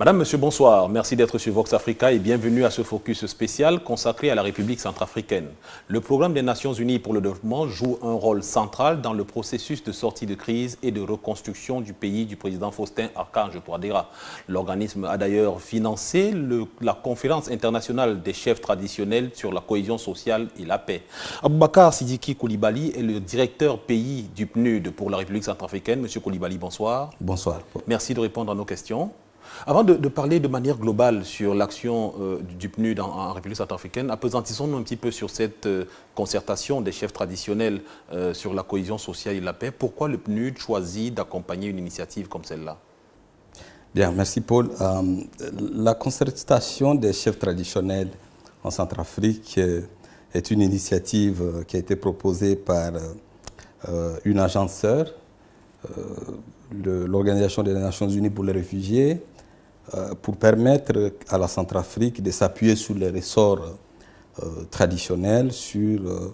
Madame, Monsieur, bonsoir. Merci d'être sur Vox Africa et bienvenue à ce focus spécial consacré à la République centrafricaine. Le programme des Nations Unies pour le développement joue un rôle central dans le processus de sortie de crise et de reconstruction du pays du président Faustin Archange Touadéra. L'organisme a d'ailleurs financé la conférence internationale des chefs traditionnels sur la cohésion sociale et la paix. Aboubakar Sidiki Koulibaly est le directeur pays du PNUD pour la République centrafricaine. Monsieur Koulibaly, bonsoir. Bonsoir. Merci de répondre à nos questions. Avant de parler de manière globale sur l'action du PNUD en République centrafricaine, appesantissons-nous un petit peu sur cette concertation des chefs traditionnels sur la cohésion sociale et la paix. Pourquoi le PNUD choisit d'accompagner une initiative comme celle-là? Bien, merci Paul. La concertation des chefs traditionnels en Centrafrique est une initiative qui a été proposée par une agence sœur, l'Organisation des Nations Unies pour les réfugiés, pour permettre à la Centrafrique de s'appuyer sur les ressorts traditionnels, sur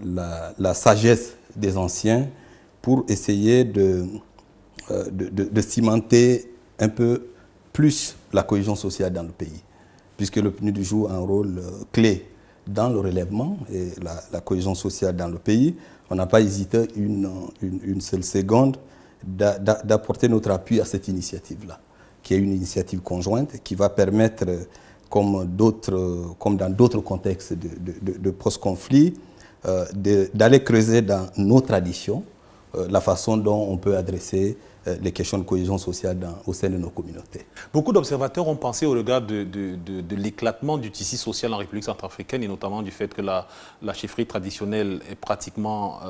la sagesse des anciens, pour essayer de cimenter un peu plus la cohésion sociale dans le pays, puisque le PNUD joue un rôle clé dans le relèvement et la cohésion sociale dans le pays. On n'a pas hésité une seule seconde d'apporter notre appui à cette initiative-là, qui est une initiative conjointe qui va permettre, comme dans d'autres contextes de post-conflit, d'aller creuser dans nos traditions la façon dont on peut adresser les questions de cohésion sociale au sein de nos communautés. Beaucoup d'observateurs ont pensé au regard de l'éclatement du tissu social en République centrafricaine et notamment du fait que la chefferie traditionnelle est pratiquement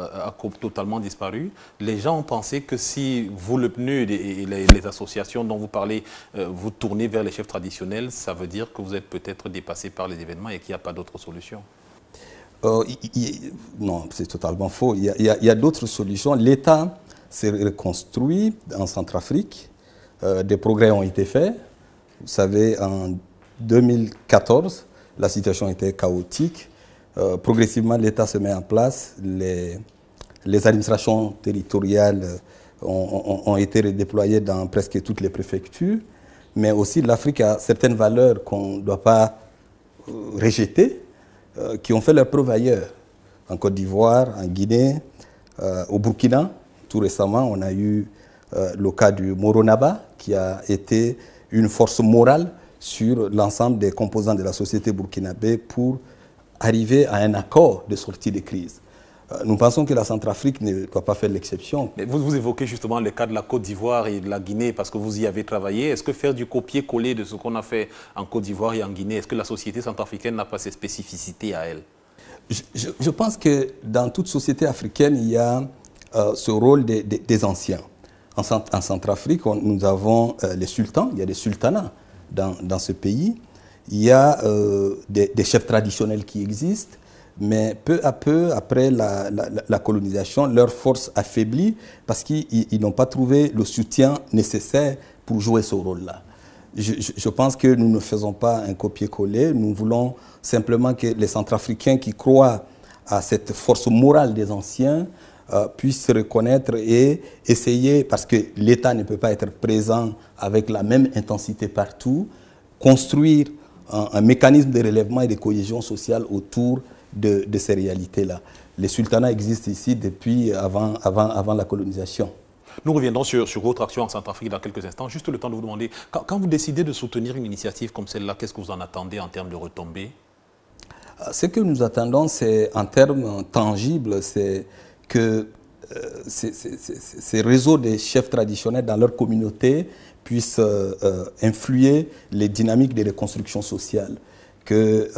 totalement disparue. Les gens ont pensé que si vous, le PNUD et les associations dont vous parlez, vous tournez vers les chefs traditionnels, ça veut dire que vous êtes peut-être dépassé par les événements et qu'il n'y a pas d'autre solution. Non, c'est totalement faux. Il y a d'autres solutions. L'État s'est reconstruit en Centrafrique. Des progrès ont été faits. Vous savez, en 2014, la situation était chaotique. Progressivement, l'État se met en place. Les administrations territoriales ont été redéployées dans presque toutes les préfectures. Mais aussi, l'Afrique a certaines valeurs qu'on ne doit pas rejeter, qui ont fait leur preuve ailleurs. En Côte d'Ivoire, en Guinée, au Burkina. Tout récemment, on a eu le cas du Moronaba, qui a été une force morale sur l'ensemble des composants de la société burkinabé pour arriver à un accord de sortie de crise. Nous pensons que la Centrafrique ne doit pas faire l'exception. Vous évoquez justement le cas de la Côte d'Ivoire et de la Guinée parce que vous y avez travaillé. Est-ce que faire du copier-coller de ce qu'on a fait en Côte d'Ivoire et en Guinée, est-ce que la société centrafricaine n'a pas ses spécificités à elle? Je pense que dans toute société africaine, il y a ce rôle des anciens. En Centrafrique, nous avons les sultans, il y a des sultanats dans ce pays. Il y a des chefs traditionnels qui existent, mais peu à peu, après la colonisation, leur force affaiblit parce qu'ils n'ont pas trouvé le soutien nécessaire pour jouer ce rôle-là. Je pense que nous ne faisons pas un copier-coller, nous voulons simplement que les Centrafricains qui croient à cette force morale des anciens puissent se reconnaître et essayer, parce que l'État ne peut pas être présent avec la même intensité partout, construire un mécanisme de relèvement et de cohésion sociale autour de ces réalités-là. Les sultanats existent ici depuis avant la colonisation. Nous reviendrons sur votre action en Centrafrique dans quelques instants. Juste le temps de vous demander, quand vous décidez de soutenir une initiative comme celle-là, qu'est-ce que vous en attendez en termes de retombées? Ce que nous attendons, c'est en termes tangibles, c'est que ces réseaux de chefs traditionnels dans leur communauté puissent influer les dynamiques de reconstruction sociale. Qu'il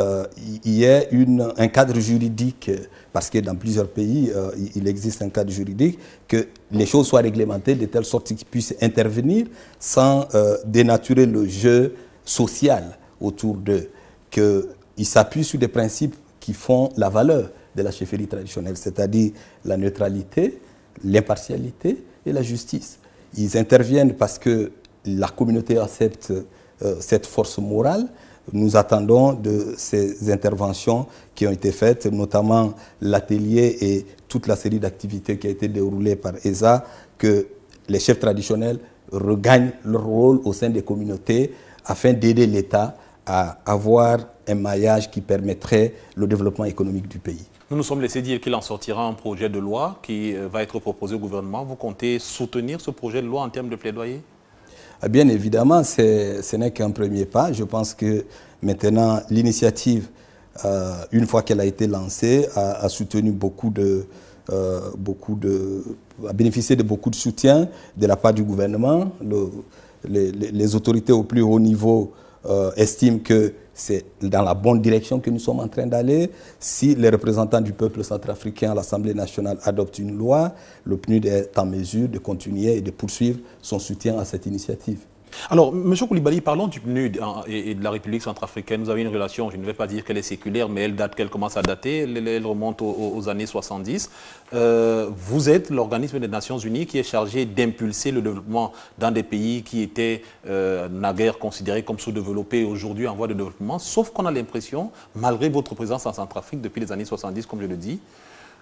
y ait un cadre juridique, parce que dans plusieurs pays, il existe un cadre juridique, que les choses soient réglementées de telle sorte qu'ils puissent intervenir sans dénaturer le jeu social autour d'eux, qu'ils s'appuient sur des principes qui font la valeur de la chefferie traditionnelle, c'est-à-dire la neutralité, l'impartialité et la justice. Ils interviennent parce que la communauté accepte cette force morale. Nous attendons de ces interventions qui ont été faites, notamment l'atelier et toute la série d'activités qui a été déroulée par ESA, que les chefs traditionnels regagnent leur rôle au sein des communautés afin d'aider l'État à avoir un maillage qui permettrait le développement économique du pays. Nous nous sommes laissés dire qu'il en sortira un projet de loi qui va être proposé au gouvernement. Vous comptez soutenir ce projet de loi en termes de plaidoyer? Bien évidemment, ce n'est qu'un premier pas. Je pense que maintenant, l'initiative, une fois qu'elle a été lancée, a soutenu a bénéficié de beaucoup de soutien de la part du gouvernement. Les autorités au plus haut niveau estiment que c'est dans la bonne direction que nous sommes en train d'aller. Si les représentants du peuple centrafricain à l'Assemblée nationale adoptent une loi, le PNUD est en mesure de continuer et de poursuivre son soutien à cette initiative. Alors, M. Coulibaly, parlons du PNUD et de la République centrafricaine. Vous avez une relation, je ne vais pas dire qu'elle est séculaire, mais qu'elle commence à dater, elle remonte aux années 70. Vous êtes l'organisme des Nations Unies qui est chargé d'impulser le développement dans des pays qui étaient naguère considérés comme sous-développés, aujourd'hui en voie de développement, sauf qu'on a l'impression, malgré votre présence en Centrafrique depuis les années 70, comme je le dis,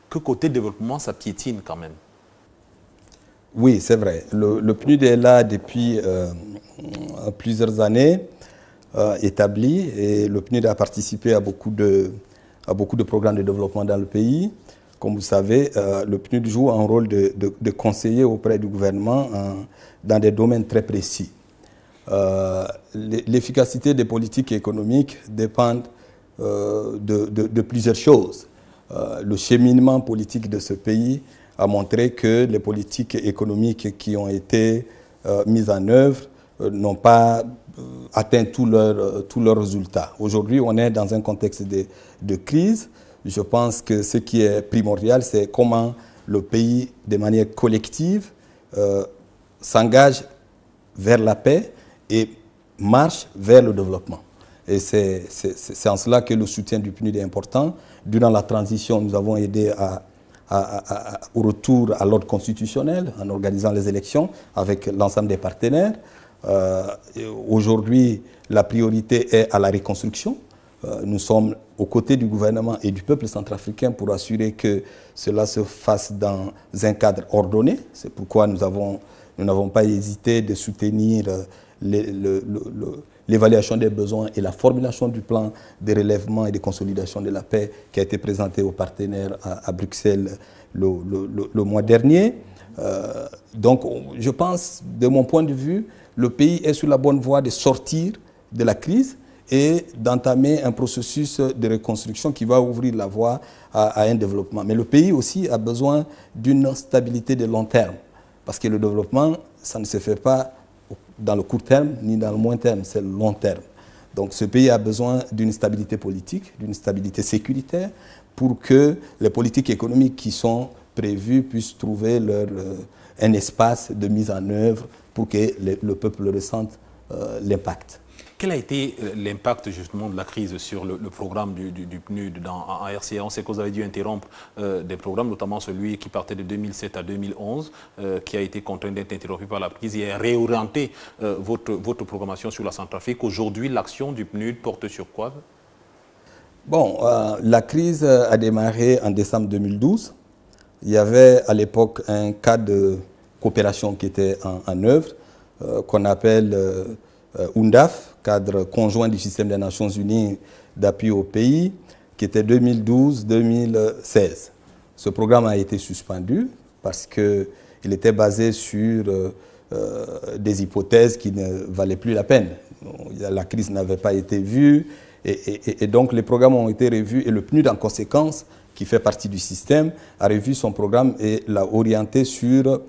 que côté développement, ça piétine quand même. Oui, c'est vrai. Le PNUD est là depuis plusieurs années, établi, et le PNUD a participé à beaucoup de programmes de développement dans le pays. Comme vous savez, le PNUD joue un rôle de conseiller auprès du gouvernement dans des domaines très précis. L'efficacité des politiques économiques dépend de plusieurs choses. Le cheminement politique de ce pays a montré que les politiques économiques qui ont été mises en œuvre n'ont pas atteint tous leurs résultats. Aujourd'hui, on est dans un contexte de crise. Je pense que ce qui est primordial, c'est comment le pays, de manière collective, s'engage vers la paix et marche vers le développement. Et c'est en cela que le soutien du PNUD est important. Durant la transition, nous avons aidé au retour à l'ordre constitutionnel en organisant les élections avec l'ensemble des partenaires. Aujourd'hui, la priorité est à la reconstruction. Nous sommes aux côtés du gouvernement et du peuple centrafricain pour assurer que cela se fasse dans un cadre ordonné. C'est pourquoi nous n'avons pas hésité de soutenir l'évaluation des besoins et la formulation du plan de relèvement et de consolidation de la paix qui a été présenté aux partenaires à Bruxelles le mois dernier. Donc, je pense, de mon point de vue, le pays est sur la bonne voie de sortir de la crise et d'entamer un processus de reconstruction qui va ouvrir la voie à un développement. Mais le pays aussi a besoin d'une stabilité de long terme, parce que le développement, ça ne se fait pas dans le court terme ni dans le moyen terme, c'est le long terme. Donc ce pays a besoin d'une stabilité politique, d'une stabilité sécuritaire pour que les politiques économiques qui sont prévues puissent trouver un espace de mise en œuvre pour que le peuple ressente l'impact. Quel a été l'impact justement de la crise sur le programme du PNUD en RCA? On sait que vous avez dû interrompre des programmes, notamment celui qui partait de 2007 à 2011, qui a été contraint d'être interrompu par la crise et a réorienté votre programmation sur la Centrafrique. Aujourd'hui, l'action du PNUD porte sur quoi? Bon, la crise a démarré en décembre 2012. Il y avait à l'époque un cadre de coopération qui était en œuvre, qu'on appelle UNDAF, cadre conjoint du système des Nations Unies d'appui au pays, qui était 2012-2016. Ce programme a été suspendu parce qu'il était basé sur des hypothèses qui ne valaient plus la peine. La crise n'avait pas été vue et donc les programmes ont été revus et le PNUD en conséquence, qui fait partie du système, a revu son programme et l'a orienté sur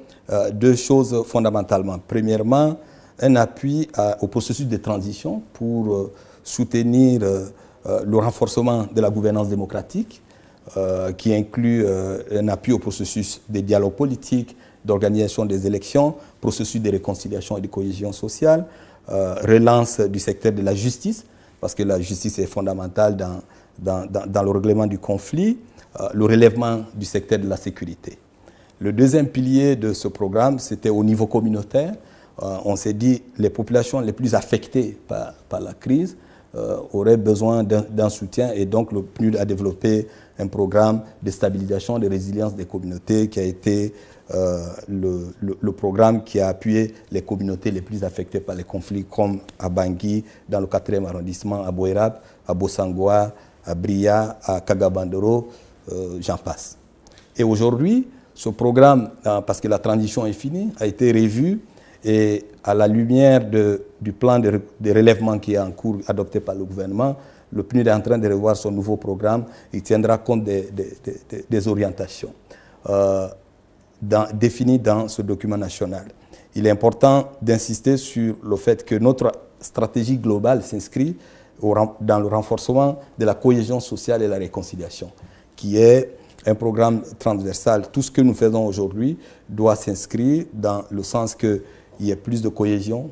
deux choses fondamentalement. Premièrement, un appui au processus de transition pour soutenir le renforcement de la gouvernance démocratique, qui inclut un appui au processus de dialogue politique, d'organisation des élections, processus de réconciliation et de cohésion sociale, relance du secteur de la justice, parce que la justice est fondamentale dans le règlement du conflit, le relèvement du secteur de la sécurité. Le deuxième pilier de ce programme, c'était au niveau communautaire. On s'est dit les populations les plus affectées par la crise auraient besoin d'un soutien. Et donc le PNUD a développé un programme de stabilisation, de résilience des communautés qui a été le programme qui a appuyé les communautés les plus affectées par les conflits, comme à Bangui, dans le 4e arrondissement, à Boerap, à Bossangoa, à Bria, à Kagabandoro, j'en passe. Et aujourd'hui, ce programme, parce que la transition est finie, a été revu et à la lumière du plan de relèvement qui est en cours adopté par le gouvernement, le PNUD est en train de revoir son nouveau programme. Il tiendra compte des orientations définies dans ce document national. Il est important d'insister sur le fait que notre stratégie globale s'inscrit dans le renforcement de la cohésion sociale et la réconciliation, qui est un programme transversal. Tout ce que nous faisons aujourd'hui doit s'inscrire dans le sens qu'il y ait plus de cohésion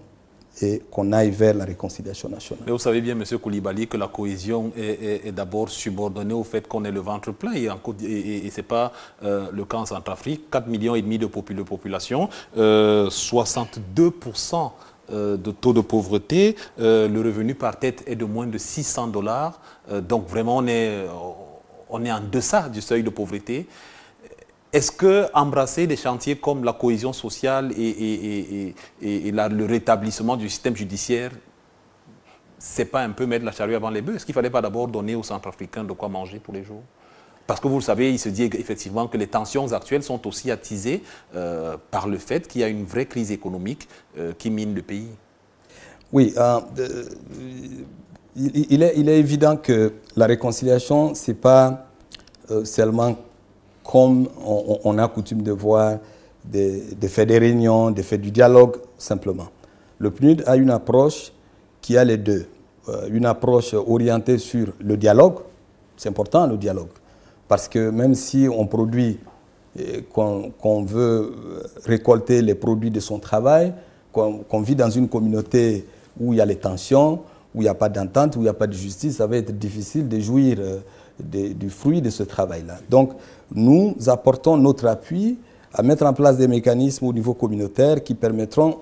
et qu'on aille vers la réconciliation nationale. Mais vous savez bien, M. Koulibaly, que la cohésion est d'abord subordonnée au fait qu'on ait le ventre plein. Et ce n'est pas le cas en Centrafrique. 4,5 millions de population, 62% de taux de pauvreté, le revenu par tête est de moins de $600. Donc vraiment, on est en deçà du seuil de pauvreté. Est-ce que embrasser des chantiers comme la cohésion sociale et le rétablissement du système judiciaire, c'est pas un peu mettre la charrue avant les bœufs? Est-ce qu'il ne fallait pas d'abord donner aux Centrafricains de quoi manger tous les jours? Parce que vous le savez, il se dit effectivement que les tensions actuelles sont aussi attisées par le fait qu'il y a une vraie crise économique qui mine le pays. Oui, il est évident que la réconciliation, ce n'est pas seulement comme on a coutume de voir, de faire des réunions, de faire du dialogue, simplement. Le PNUD a une approche qui a les deux. Une approche orientée sur le dialogue, c'est important le dialogue, parce que même si on produit, qu'on veut récolter les produits de son travail, qu'on vit dans une communauté où il y a les tensions, où il n'y a pas d'entente, où il n'y a pas de justice, ça va être difficile de jouir du fruit de ce travail-là. Donc, nous apportons notre appui à mettre en place des mécanismes au niveau communautaire qui permettront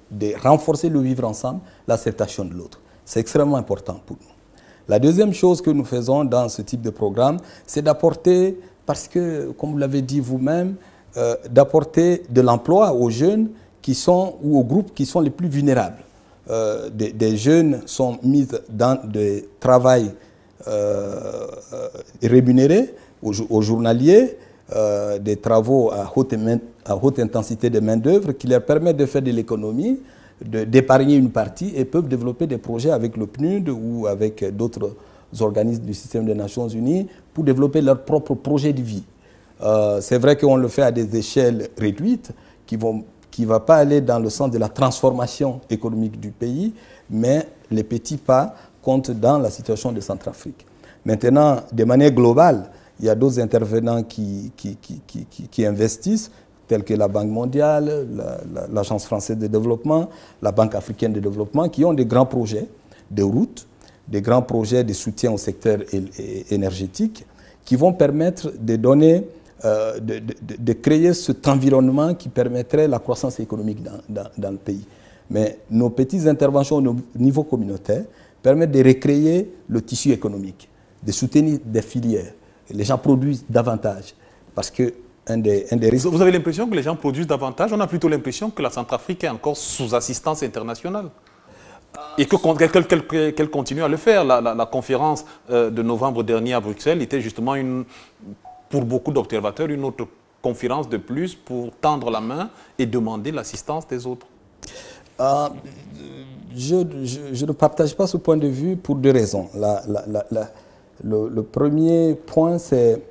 de renforcer le vivre ensemble, l'acceptation de l'autre. C'est extrêmement important pour nous. La deuxième chose que nous faisons dans ce type de programme, c'est d'apporter, parce que, comme vous l'avez dit vous-même, d'apporter de l'emploi aux jeunes qui sont, ou aux groupes qui sont les plus vulnérables. Des jeunes sont mis dans des travails rémunérés aux journaliers, des travaux à haute intensité de main-d'œuvre qui leur permettent de faire de l'économie, d'épargner une partie et peuvent développer des projets avec le PNUD ou avec d'autres organismes du système des Nations Unies pour développer leur propre projet de vie. C'est vrai qu'on le fait à des échelles réduites qui ne va pas aller dans le sens de la transformation économique du pays, mais les petits pas comptent dans la situation de Centrafrique. Maintenant, de manière globale, il y a d'autres intervenants qui investissent, tels que la Banque mondiale, l'Agence française de développement, la Banque africaine de développement, qui ont des grands projets de routes, des grands projets de soutien au secteur énergétique, qui vont permettre de donner, de créer cet environnement qui permettrait la croissance économique dans le pays. Mais nos petites interventions au niveau communautaire permettent de recréer le tissu économique, de soutenir des filières. Les gens produisent davantage parce que un des risques... Vous avez l'impression que les gens produisent davantage? On a plutôt l'impression que la Centrafrique est encore sous assistance internationale. Et qu'elle continue à le faire. La conférence de novembre dernier à Bruxelles était justement, pour beaucoup d'observateurs, une autre conférence de plus pour tendre la main et demander l'assistance des autres. Je ne partage pas ce point de vue pour deux raisons. Le premier point, c'est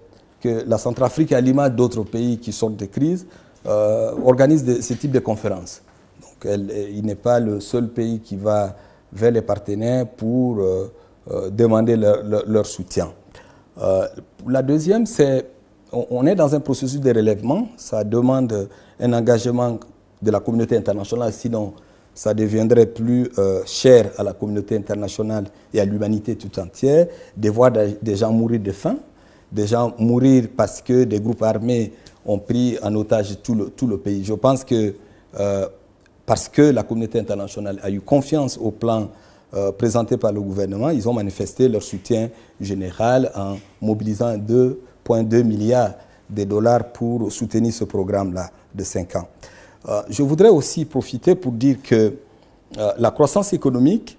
que la Centrafrique, à l'image d'autres pays qui sortent de crise, organise ce type de conférences. Donc, il n'est pas le seul pays qui va vers les partenaires pour demander leur soutien. La deuxième, c'est on est dans un processus de relèvement. Ça demande un engagement de la communauté internationale, sinon ça deviendrait plus cher à la communauté internationale et à l'humanité tout entière de voir des gens mourir de faim, des gens mourir parce que des groupes armés ont pris en otage tout le pays. Je pense que parce que la communauté internationale a eu confiance au plan présentés par le gouvernement, ils ont manifesté leur soutien général en mobilisant 2,2 milliards de dollars pour soutenir ce programme-là de 5 ans. Je voudrais aussi profiter pour dire que la croissance économique,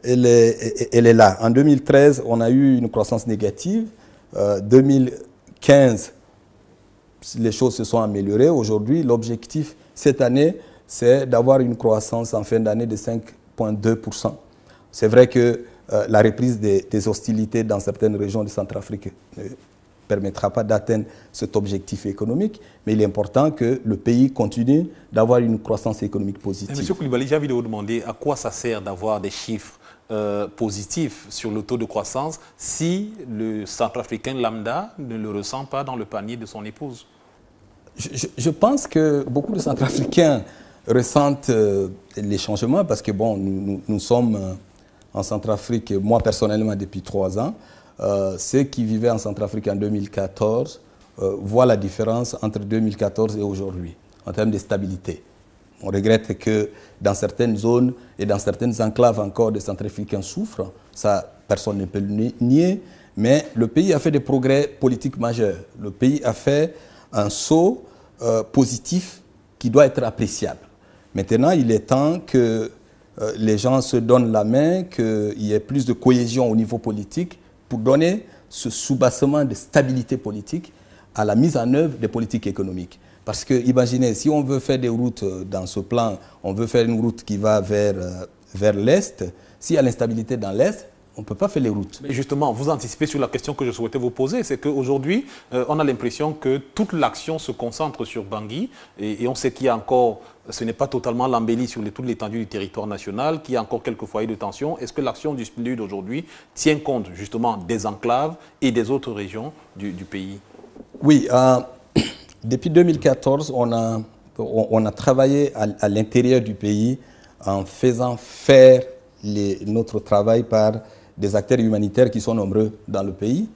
elle est là. En 2013, on a eu une croissance négative. 2015, les choses se sont améliorées. Aujourd'hui, l'objectif cette année, c'est d'avoir une croissance en fin d'année de 5,2%. C'est vrai que la reprise des hostilités dans certaines régions de Centrafrique ne permettra pas d'atteindre cet objectif économique, mais il est important que le pays continue d'avoir une croissance économique positive. Monsieur Coulibaly, j'ai envie de vous demander à quoi ça sert d'avoir des chiffres positifs sur le taux de croissance si le Centrafricain lambda ne le ressent pas dans le panier de son épouse? Je pense que beaucoup de Centrafricains ressentent les changements parce que bon, nous sommes en Centrafrique, moi personnellement depuis 3 ans. Ceux qui vivaient en Centrafrique en 2014 voient la différence entre 2014 et aujourd'hui en termes de stabilité. On regrette que dans certaines zones et dans certaines enclaves encore, des Centrafricains souffrent. Ça, personne ne peut le nier. Mais le pays a fait des progrès politiques majeurs. Le pays a fait un saut positif qui doit être appréciable. Maintenant, il est temps que les gens se donnent la main, qu'il y ait plus de cohésion au niveau politique pour donner ce soubassement de stabilité politique à la mise en œuvre des politiques économiques. Parce que, imaginez, si on veut faire des routes dans ce plan, on veut faire une route qui va vers l'Est, s'il y a l'instabilité dans l'Est, on ne peut pas faire les routes. Mais justement, vous anticipez sur la question que je souhaitais vous poser, c'est qu'aujourd'hui, on a l'impression que toute l'action se concentre sur Bangui et on sait qu'il y a encore, ce n'est pas totalement l'embellie sur toute l'étendue du territoire national, qu'il y a encore quelques foyers de tension. Est-ce que l'action du SPINUD aujourd'hui tient compte justement des enclaves et des autres régions du pays? Oui, depuis 2014, on a travaillé à l'intérieur du pays en faisant faire notre travail par des acteurs humanitaires qui sont nombreux dans le pays,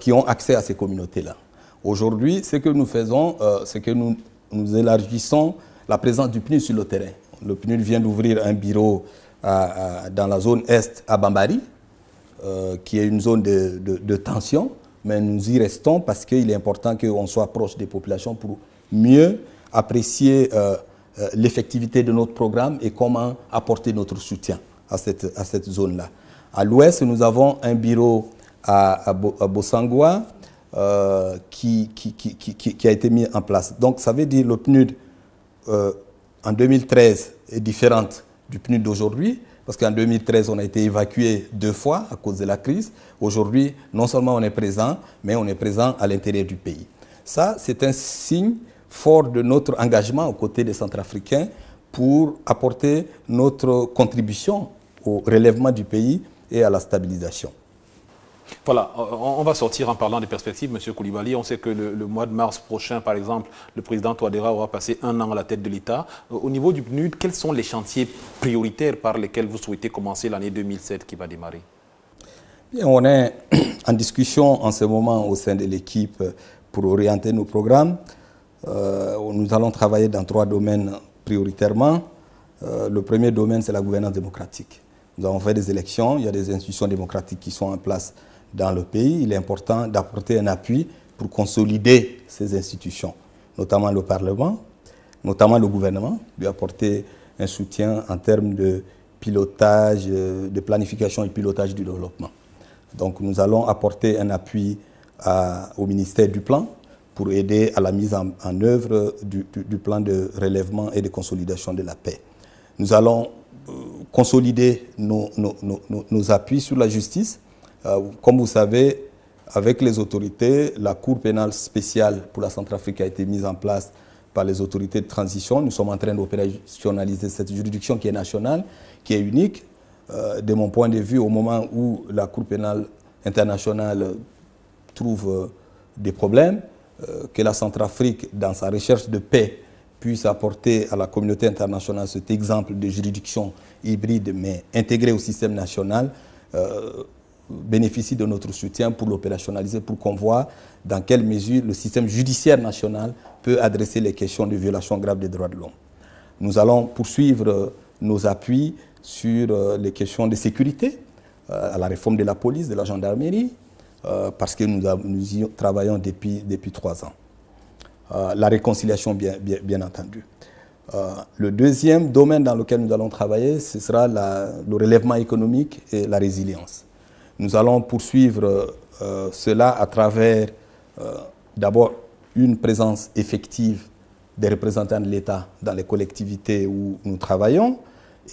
qui ont accès à ces communautés-là. Aujourd'hui, ce que nous faisons, c'est que nous élargissons la présence du PNUD sur le terrain. Le PNUD vient d'ouvrir un bureau dans la zone Est à Bambari, qui est une zone de tension, mais nous y restons parce qu'il est important qu'on soit proche des populations pour mieux apprécier l'effectivité de notre programme et comment apporter notre soutien à cette zone-là. À l'ouest, nous avons un bureau à Bosangwa qui a été mis en place. Donc, ça veut dire que le PNUD en 2013 est différente du PNUD d'aujourd'hui, parce qu'en 2013, on a été évacué 2 fois à cause de la crise. Aujourd'hui, non seulement on est présent, mais on est présent à l'intérieur du pays. Ça, c'est un signe fort de notre engagement aux côtés des Centrafricains pour apporter notre contribution au relèvement du pays et à la stabilisation. Voilà, on va sortir en parlant des perspectives, M. Coulibaly. On sait que le mois de mars prochain, par exemple, le président Touadéra aura passé 1 an à la tête de l'État. Au niveau du PNUD, quels sont les chantiers prioritaires par lesquels vous souhaitez commencer l'année 2007 qui va démarrer? Bien, on est en discussion en ce moment au sein de l'équipe pour orienter nos programmes. Nous allons travailler dans 3 domaines prioritairement. Le premier domaine, c'est la gouvernance démocratique. Nous avons fait des élections, il y a des institutions démocratiques qui sont en place dans le pays. Il est important d'apporter un appui pour consolider ces institutions, notamment le Parlement, notamment le gouvernement, lui apporter un soutien en termes de pilotage, de planification et pilotage du développement. Donc nous allons apporter un appui au ministère du Plan pour aider à la mise en œuvre du plan de relèvement et de consolidation de la paix. Nous allons consolider nos appuis sur la justice. Comme vous savez, avec les autorités, la Cour pénale spéciale pour la Centrafrique a été mise en place par les autorités de transition. Nous sommes en train d'opérationnaliser cette juridiction qui est nationale, qui est unique. De mon point de vue, au moment où la Cour pénale internationale trouve des problèmes, que la Centrafrique, dans sa recherche de paix, puisse apporter à la communauté internationale cet exemple de juridiction hybride mais intégrée au système national, bénéficie de notre soutien pour l'opérationnaliser, pour qu'on voit dans quelle mesure le système judiciaire national peut adresser les questions de violation grave des droits de l'homme. Nous allons poursuivre nos appuis sur les questions de sécurité, à la réforme de la police, de la gendarmerie, parce que nous y travaillons depuis 3 ans. La réconciliation, bien entendu. Le deuxième domaine dans lequel nous allons travailler, ce sera le relèvement économique et la résilience. Nous allons poursuivre cela à travers d'abord une présence effective des représentants de l'État dans les collectivités où nous travaillons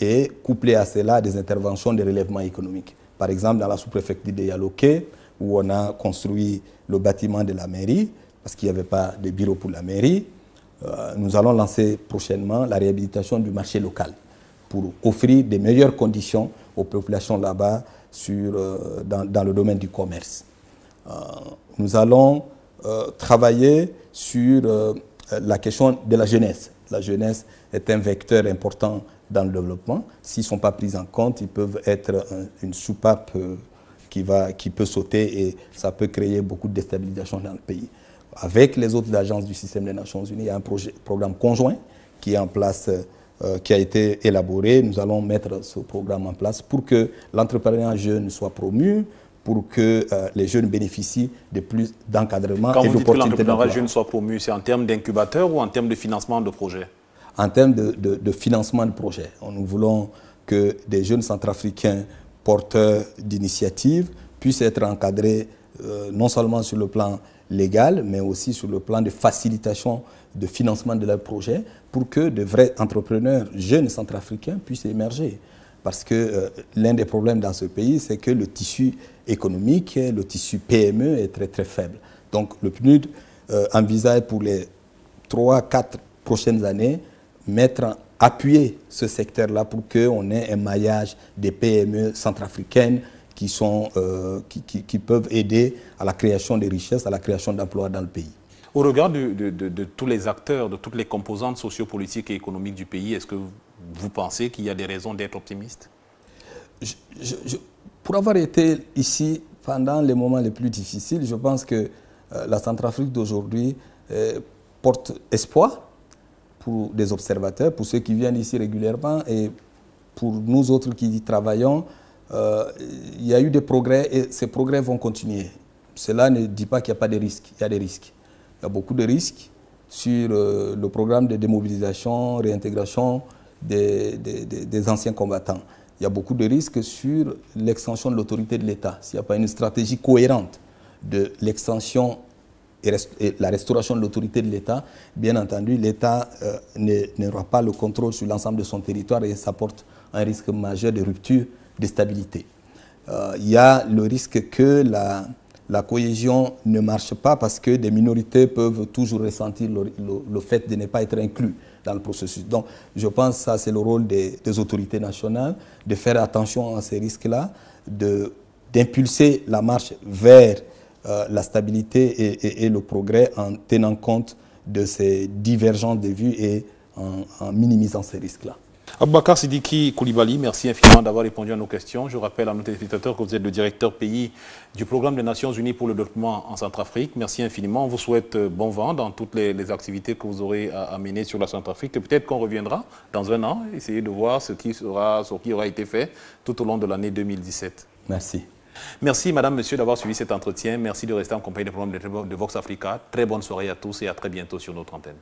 et couplé à cela des interventions de relèvement économique. Par exemple, dans la sous-préfecture de Yaloké, où on a construit le bâtiment de la mairie, parce qu'il n'y avait pas de bureau pour la mairie, nous allons lancer prochainement la réhabilitation du marché local pour offrir de meilleures conditions aux populations là-bas dans le domaine du commerce. Nous allons travailler sur la question de la jeunesse. La jeunesse est un vecteur important dans le développement. S'ils ne sont pas pris en compte, ils peuvent être une soupape qui peut sauter et ça peut créer beaucoup de déstabilisation dans le pays. Avec les autres agences du système des Nations Unies, il y a un programme conjoint qui est en place, qui a été élaboré. Nous allons mettre ce programme en place pour que l'entrepreneuriat jeune soit promu, pour que les jeunes bénéficient de plus d'encadrement et d'opportunités. Quand vous dites que l'entrepreneuriat jeune soit promu, c'est en termes d'incubateur ou en termes de financement de projet? En termes de financement de projet. Nous voulons que des jeunes centrafricains porteurs d'initiatives puissent être encadrés non seulement sur le plan légal, mais aussi sur le plan de facilitation de financement de leurs projets pour que de vrais entrepreneurs jeunes centrafricains puissent émerger. Parce que l'un des problèmes dans ce pays, c'est que le tissu économique, le tissu PME est très très faible. Donc le PNUD envisage pour les 3-4 prochaines années appuyer ce secteur-là pour qu'on ait un maillage des PME centrafricaines qui peuvent aider à la création de richesses, à la création d'emplois dans le pays. Au regard de tous les acteurs, de toutes les composantes sociopolitiques et économiques du pays, est-ce que vous pensez qu'il y a des raisons d'être optimiste? Pour avoir été ici pendant les moments les plus difficiles, je pense que la Centrafrique d'aujourd'hui porte espoir pour des observateurs, pour ceux qui viennent ici régulièrement et pour nous autres qui y travaillons. Il y a eu des progrès et ces progrès vont continuer. Cela ne dit pas qu'il n'y a pas de risques. Il y a des risques. Il y a beaucoup de risques sur le programme de démobilisation, réintégration des anciens combattants. Il y a beaucoup de risques sur l'extension de l'autorité de l'État. S'il n'y a pas une stratégie cohérente de l'extension et la restauration de l'autorité de l'État, bien entendu, l'État n'aura pas le contrôle sur l'ensemble de son territoire et ça porte un risque majeur de rupture, de stabilité. Il y a le risque que la cohésion ne marche pas parce que des minorités peuvent toujours ressentir le fait de ne pas être inclus dans le processus. Donc, je pense que ça, c'est le rôle des autorités nationales, de faire attention à ces risques-là, d'impulser la marche vers la stabilité et le progrès en tenant compte de ces divergences de vues et en minimisant ces risques-là. Aboubakar Sidiki Koulibaly, merci infiniment d'avoir répondu à nos questions. Je rappelle à nos téléspectateurs que vous êtes le directeur pays du programme des Nations Unies pour le développement en Centrafrique. Merci infiniment. On vous souhaite bon vent dans toutes les activités que vous aurez à mener sur la Centrafrique. Et peut-être qu'on reviendra dans un an, essayer de voir ce qui aura été fait tout au long de l'année 2017. Merci. Merci, madame, monsieur, d'avoir suivi cet entretien. Merci de rester en compagnie des programmes de Vox Africa. Très bonne soirée à tous et à très bientôt sur notre antenne.